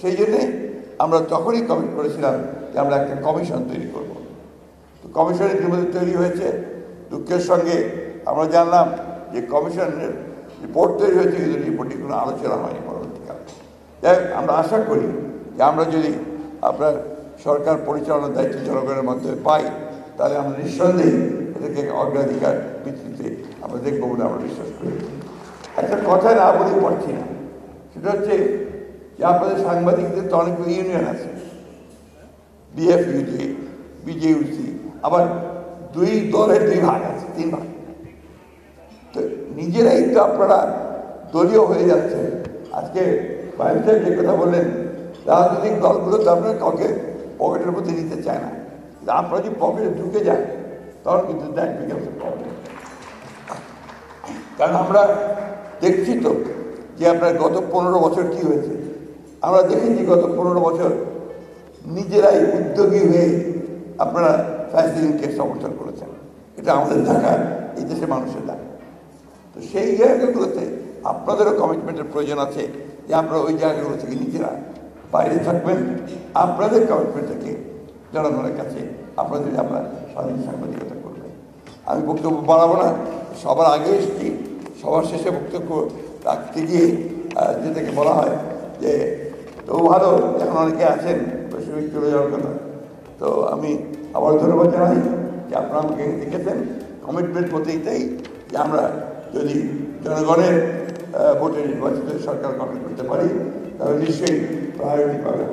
সেই জন্যে আমরা তখনই কমিট করেছিলাম যে আমরা একটা কমিশন তৈরি করব। তো কমিশন ইতিমধ্যে তৈরি হয়েছে। দুঃখের সঙ্গে আমরা জানলাম যে কমিশনের রিপোর্ট তৈরি হয়েছে, কিন্তু রিপোর্টে কোনো আলোচনা হয়নি পরবর্তীকালে। যাই হোক, আমরা আশা করি যে আমরা যদি আপনার সরকার পরিচালনার দায়িত্ব জনগণের মাধ্যমে পাই, তাহলে আমরা নিঃসন্দেহে এটাকে অগ্রাধিকার ভিত্তিতে আমরা দেখবো বলে আমরা বিশ্বাস করি। একটা কথা না বলে পারছি না, সেটা হচ্ছে যে আপনাদের সাংবাদিকদের তো অনেকগুলো ইউনিয়ন আছে, বিএফইউজি, বিজেইউসি, আবার দুই দলের দুই ভাগ আছে, তিন ভাগ। তো নিজেরাই তো আপনারা দলীয় হয়ে যাচ্ছে। আজকে বাইরে সাহেব যে কথা বললেন, রাজনৈতিক দলগুলো তো আপনার কাউকে পকেটের মধ্যে নিতে চায় না। আপনারা যদি পকেটে ঢুকে যান, তখন কিন্তু দ্যাট বিকামস এ প্রবলেম। কারণ আমরা দেখছি তো যে আপনার গত 15 বছর কি হয়েছে। আমরা দেখেছি গত 15 বছর নিজেরাই উদ্যোগী হয়ে আপনারা ফ্যাসিলিটিকে সমর্থন করেছেন। এটা আমাদের দেখা, এই দেশের মানুষের দেখা। তো সেই জায়গাগুলোতে আপনাদেরও কমিটমেন্টের প্রয়োজন আছে যে আপনারা ওই জায়গাগুলো থেকে নিজেরা বাইরে থাকবেন। আপনাদের কমিটমেন্ট থেকে জনগণের কাছে আপনারা যদি আপনার স্বাধীন সাংবাদিকতা করবেন। আমি বক্তব্য বাড়াবো না, সবার আগে এসেছি, সবার শেষে বক্তব্য রাখতে গিয়ে যেটাকে বলা হয় যে তো ভালো, এখন অনেকে আছেন বৈশ্বিক চলে যাওয়ার কথা। তো আমি আবার ধন্যবাদ জানাই যে আপনারা আমাকে দেখেছেন। কমিটমেন্ট বলতে এটাই যে আমরা যদি জনগণের ভোটে নির্বাচিত সরকার গঠন করতে পারি, তাহলে নিশ্চয়ই প্রায়োরিটি পাবে।